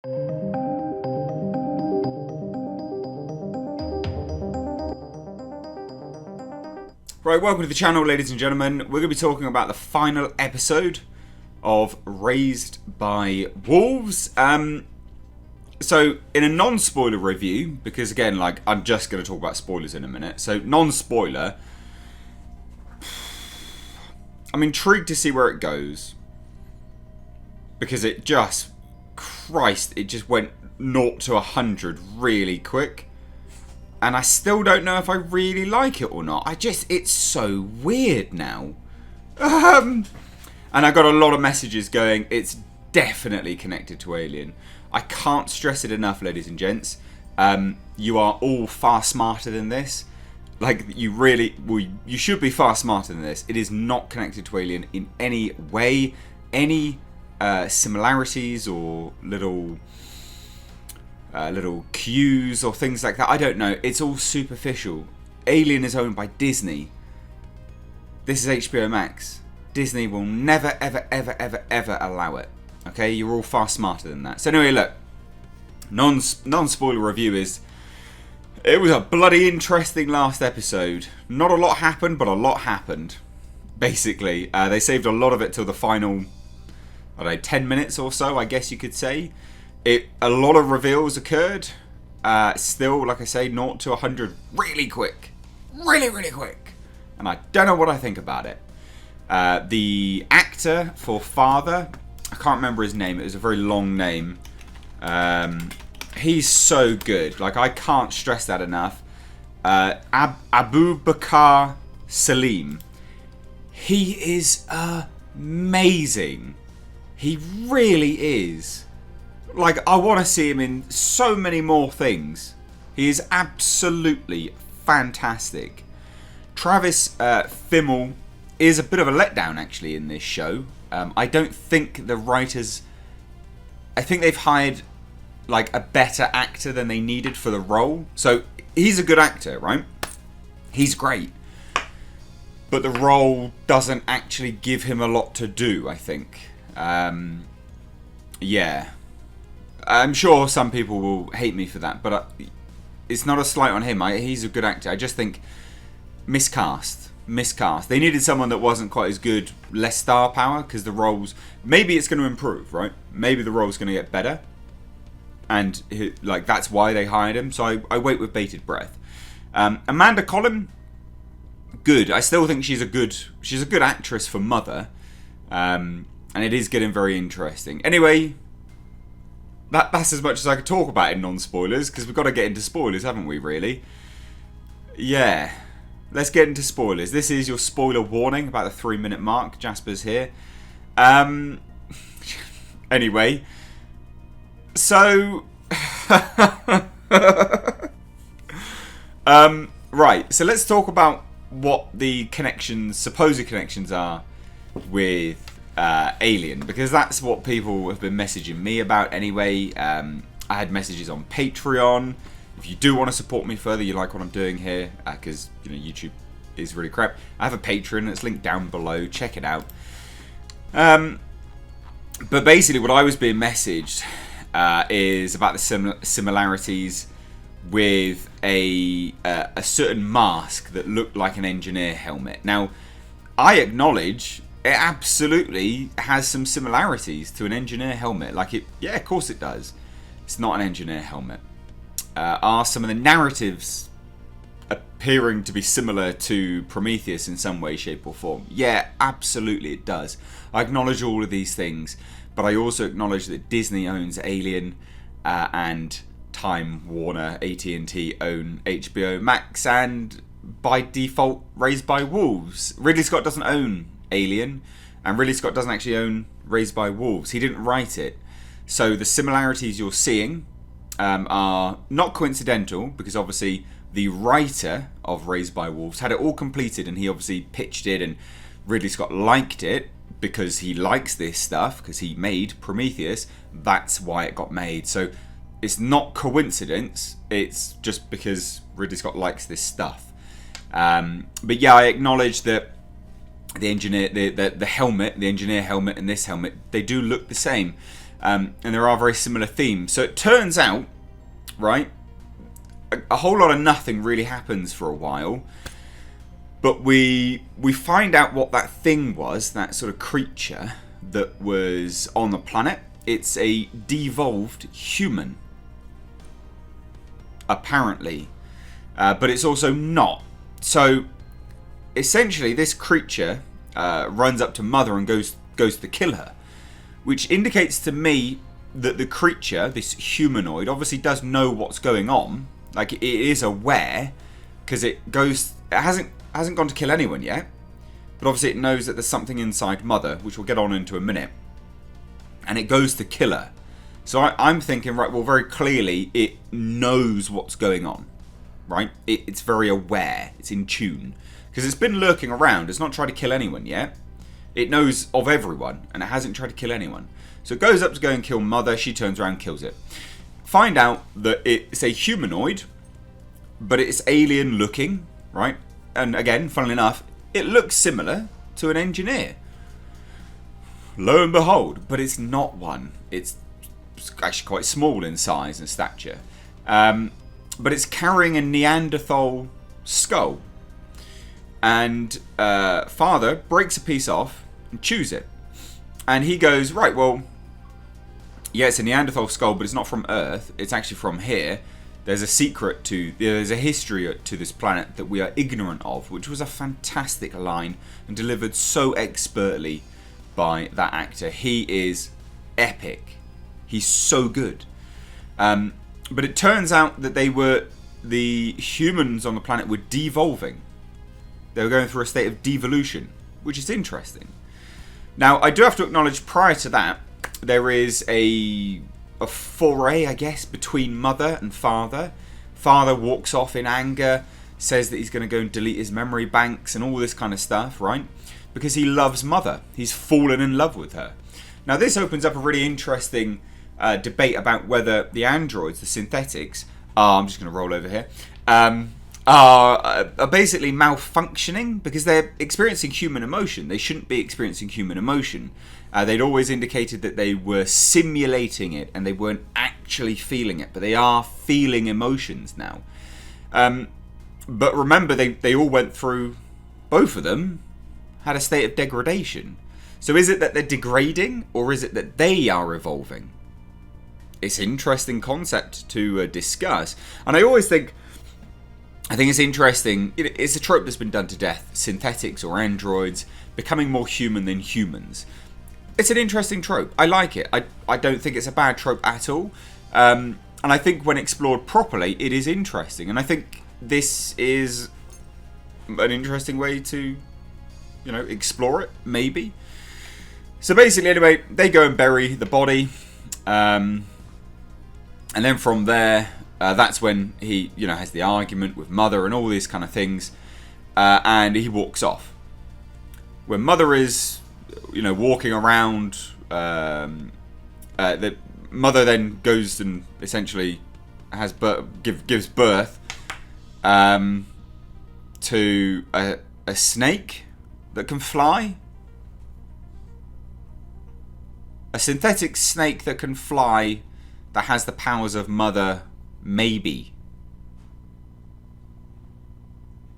Right, welcome to the channel, ladies and gentlemen. We're going to be talking about the final episode of Raised by Wolves. So, in a non-spoiler review, because again, I'm just going to talk about spoilers in a minute. So, non-spoiler, I'm intrigued to see where it goes. Because it just went 0 to 100 really quick. And I still don't know if I really like it or not. It's so weird now. And I got a lot of messages going, it's definitely connected to Alien. I can't stress it enough, ladies and gents. You are all far smarter than this. You should be far smarter than this. It is not connected to Alien in any way. Any similarities or little cues or things like that, I don't know. It's all superficial. Alien is owned by Disney. This is HBO Max. Disney will never, ever, ever, ever, ever allow it. Okay, you're all far smarter than that. So anyway, look, non-spoiler review is, it was a bloody interesting last episode. Not a lot happened, but a lot happened. Basically, they saved a lot of it till the final, 10 minutes or so, I guess you could say. A lot of reveals occurred. Still, like I say, 0 to 100 really quick. Really, really quick. And I don't know what I think about it. The actor for Father, I can't remember his name. It was a very long name. He's so good. I can't stress that enough. Abu Bakr Salim. He is amazing. He really is. I want to see him in so many more things. He is absolutely fantastic. Travis Fimmel is a bit of a letdown, actually, in this show. I don't think the writers... I think they've hired, a better actor than they needed for the role. So, he's a good actor, right? He's great. But the role doesn't actually give him a lot to do, I think. Yeah. I'm sure some people will hate me for that, but it's not a slight on him. He's a good actor. I just think miscast. They needed someone that wasn't quite as good, less star power, because the roles... Maybe it's going to improve, right? Maybe the role's going to get better. And, that's why they hired him. So I wait with bated breath. Amanda Collin, good. I still think she's a good actress for Mother. And it is getting very interesting. Anyway... That's as much as I could talk about in non-spoilers, because we've got to get into spoilers, haven't we, really? Yeah. Let's get into spoilers. This is your spoiler warning, about the 3-minute mark. Jasper's here. Anyway. So... right, so let's talk about what the supposed connections are with... Alien, because that's what people have been messaging me about anyway. I had messages on Patreon. If you do want to support me further, you like what I'm doing here, because YouTube is really crap. I have a Patreon, it's linked down below, check it out. But basically what I was being messaged is about the similarities with a certain mask that looked like an engineer helmet. Now, I acknowledge it absolutely has some similarities to an engineer helmet. Yeah, of course it does. It's not an engineer helmet. Are some of the narratives appearing to be similar to Prometheus in some way, shape or form? Yeah, absolutely it does. I acknowledge all of these things, but I also acknowledge that Disney owns Alien and Time Warner, AT&T own HBO Max, and by default Raised by Wolves. Ridley Scott doesn't own Alien, and Ridley Scott doesn't actually own Raised by Wolves. He didn't write it. So the similarities you're seeing are not coincidental, because obviously the writer of Raised by Wolves had it all completed, and he obviously pitched it, and Ridley Scott liked it because he likes this stuff, because he made Prometheus. That's why it got made. So it's not coincidence, it's just because Ridley Scott likes this stuff. But yeah, I acknowledge that the engineer, the helmet, the engineer helmet and this helmet, they do look the same. And there are very similar themes. So it turns out, right, a whole lot of nothing really happens for a while. But we find out what that thing was, that sort of creature that was on the planet. It's a devolved human, apparently. But it's also not. So essentially this creature runs up to Mother and goes to kill her, which indicates to me that the creature, this humanoid, obviously does know what's going on. Like, it is aware, because it hasn't gone to kill anyone yet, but obviously it knows that there's something inside Mother, which we'll get on into a minute, and it goes to kill her. So I'm thinking, right, well, very clearly it knows what's going on, right? It's very aware, it's in tune, because it's been lurking around. It's not tried to kill anyone yet. It knows of everyone, and it hasn't tried to kill anyone. So it goes up to go and kill Mother. She turns around and kills it. Find out that it's a humanoid, but it's alien looking, right? And again, funnily enough, it looks similar to an engineer. Lo and behold, but it's not one. It's actually quite small in size and stature. But it's carrying a Neanderthal skull. And Father breaks a piece off and chews it. And he goes, right, well, yeah, it's a Neanderthal skull, but it's not from Earth. It's actually from here. There's a history to this planet that we are ignorant of, which was a fantastic line and delivered so expertly by that actor. He is epic. He's so good. But it turns out that the humans on the planet were devolving. They were going through a state of devolution, which is interesting. Now, I do have to acknowledge, prior to that, there is a foray, I guess, between Mother and Father. Father walks off in anger, says that he's going to go and delete his memory banks and all this kind of stuff, right? Because he loves Mother. He's fallen in love with her. Now, this opens up a really interesting debate about whether the androids, the synthetics, I'm just going to roll over here, are basically malfunctioning because they're experiencing human emotion. They shouldn't be experiencing human emotion. They'd always indicated that they were simulating it and they weren't actually feeling it, but they are feeling emotions now. But remember, they all went through, both of them had a state of degradation. So is it that they're degrading, or is it that they are evolving? It's an interesting concept to discuss. And I think it's interesting. It's a trope that's been done to death. Synthetics or androids becoming more human than humans. It's an interesting trope. I like it. I don't think it's a bad trope at all. And I think when explored properly, it is interesting. And I think this is an interesting way to, explore it, maybe. So basically, anyway, they go and bury the body. And then from there, that's when he, has the argument with Mother and all these kind of things. And he walks off. When Mother is, walking around, the Mother then goes and essentially gives birth to a snake that can fly. A synthetic snake that can fly, that has the powers of Mother, maybe.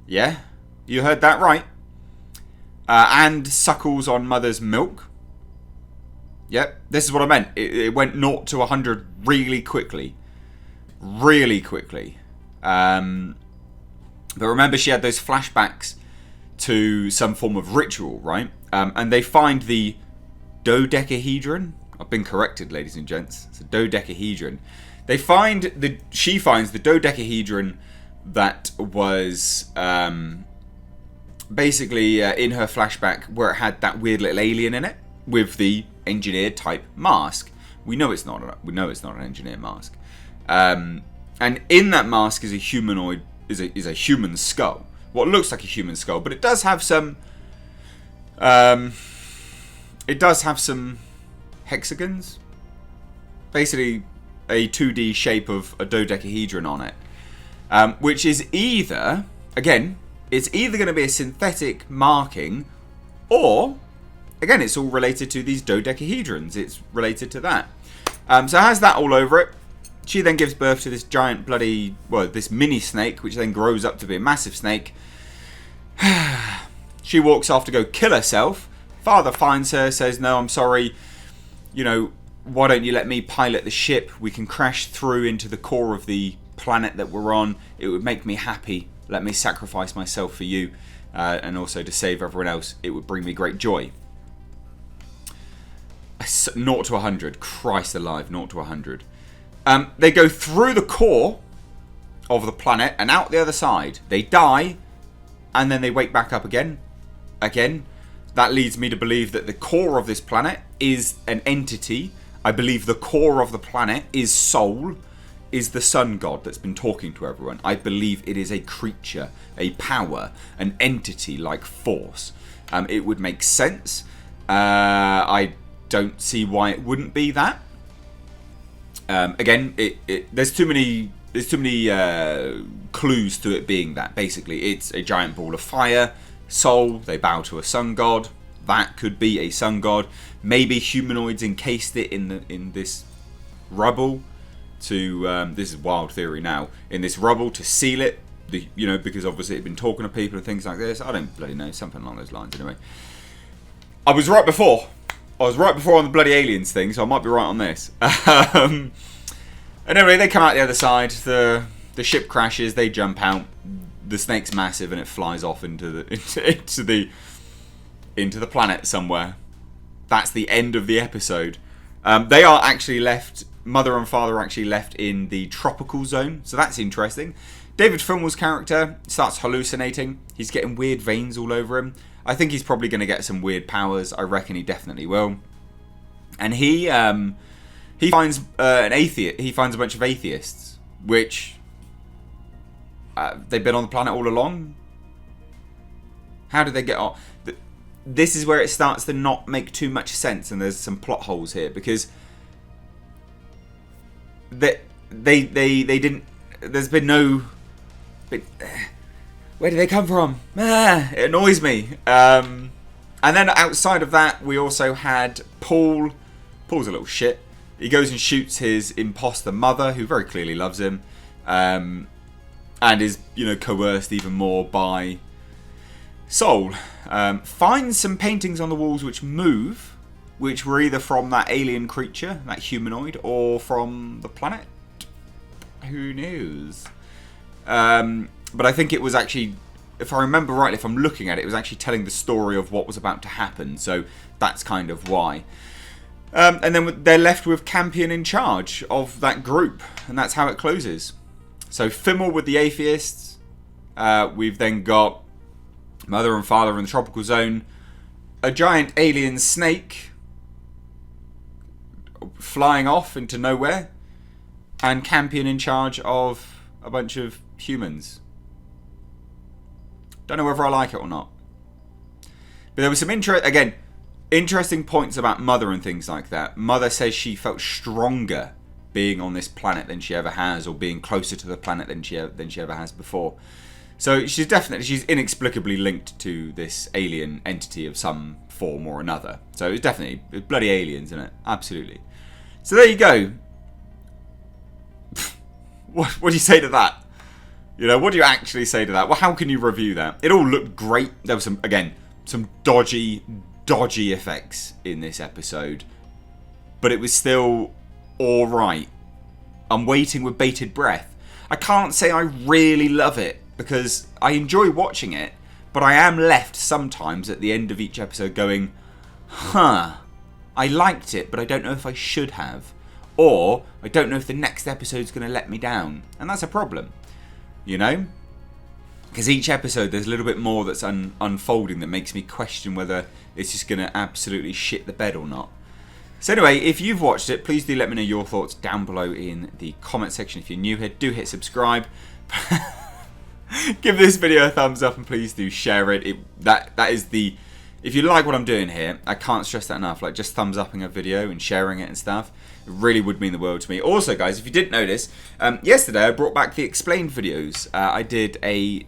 Yeah? You heard that right. And suckles on Mother's milk. Yep, this is what I meant. It went 0 to 100 really quickly. Really quickly. But remember, she had those flashbacks to some form of ritual, right? And they find the dodecahedron. I've been corrected, ladies and gents. It's a dodecahedron. She finds the dodecahedron that was basically in her flashback, where it had that weird little alien in it with the engineered type mask. We know it's not an engineered mask. And in that mask is a humanoid, is a human skull. What looks like a human skull, but it does have some. It does have some hexagons. Basically, a 2D shape of a dodecahedron on it, which is either, again, it's either going to be a synthetic marking, or, again, it's all related to these dodecahedrons. It's related to that. So it has that all over it. She then gives birth to this giant bloody, well, this mini snake, which then grows up to be a massive snake. She walks off to go kill herself. Father finds her, says, no, I'm sorry. You know, why don't you let me pilot the ship? We can crash through into the core of the planet that we're on. It would make me happy. Let me sacrifice myself for you. And also to save everyone else. It would bring me great joy. 0 to 100. Christ alive, 0 to 100. They go through the core of the planet and out the other side. They die, and then they wake back up again. That leads me to believe that the core of this planet is an entity. I believe the core of the planet is Sol, is the sun god that's been talking to everyone. I believe it is a creature, a power, an entity like Force. It would make sense. I don't see why it wouldn't be that. Again, there's too many clues to it being that. Basically, it's a giant ball of fire. Sol, they bow to a sun god. That could be a sun god. Maybe humanoids encased it in this rubble. This is wild theory now. In this rubble to seal it. Because obviously it'd been talking to people and things like this. I don't bloody know, something along those lines. Anyway, I was right before on the bloody aliens thing, so I might be right on this. And anyway, they come out the other side. The ship crashes. They jump out. The snake's massive, and it flies off into the planet somewhere. That's the end of the episode. They are actually left. Mother and father are actually left in the tropical zone, so that's interesting. David Fimmel's character starts hallucinating. He's getting weird veins all over him. I think he's probably going to get some weird powers. I reckon he definitely will. And he finds an atheist. He finds a bunch of atheists, which they've been on the planet all along. How did they get on? This is where it starts to not make too much sense, and there's some plot holes here because they didn't. There's been no. Where did they come from? It annoys me. And then outside of that, we also had Paul. Paul's a little shit. He goes and shoots his imposter mother, who very clearly loves him, and is coerced even more by Sol. Finds some paintings on the walls which move, which were either from that alien creature, that humanoid, or from the planet. Who knows? But I think it was actually, if I remember rightly, if I'm looking at it, it was actually telling the story of what was about to happen. So that's kind of why. And then they're left with Campion in charge of that group. And that's how it closes. So Fimmel with the atheists. We've then got mother and father in the tropical zone. A giant alien snake flying off into nowhere. And Campion in charge of a bunch of humans. Don't know whether I like it or not. But there was some interesting points about Mother and things like that. Mother says she felt stronger being on this planet than she ever has, or being closer to the planet than she ever has before. So she's inexplicably linked to this alien entity of some form or another. So it's definitely bloody aliens, isn't it? Absolutely. So there you go. What do you say to that? What do you actually say to that? Well, how can you review that? It all looked great. There was some dodgy effects in this episode, but it was still all right. I'm waiting with bated breath. I can't say I really love it because I enjoy watching it, but I am left sometimes at the end of each episode going, I liked it, but I don't know if I should have. Or, I don't know if the next episode's going to let me down. And that's a problem. Because each episode there's a little bit more that's unfolding that makes me question whether it's just going to absolutely shit the bed or not. So anyway, if you've watched it, please do let me know your thoughts down below in the comment section. If you're new here, do hit subscribe. Give this video a thumbs up and please do share it. That is the... If you like what I'm doing here, I can't stress that enough. Like, just thumbs upping a video and sharing it and stuff. It really would mean the world to me. Also, guys, if you didn't notice, yesterday I brought back the explained videos. I did a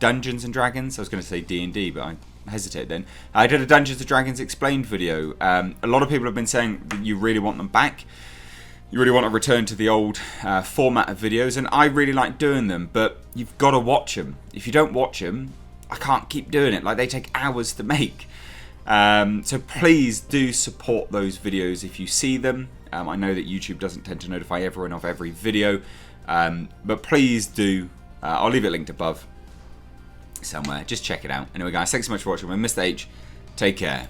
Dungeons and Dragons. I was going to say D&D, but I hesitated then. I did a Dungeons and Dragons explained video. A lot of people have been saying that you really want them back. you really want to return to the old format of videos, and I really like doing them, but you've got to watch them. If you don't watch them, I can't keep doing it. Like, they take hours to make. So please do support those videos if you see them. I know that YouTube doesn't tend to notify everyone of every video, but please do. I'll leave it linked above somewhere. Just check it out. Anyway, guys, thanks so much for watching. I'm Mr. H. Take care.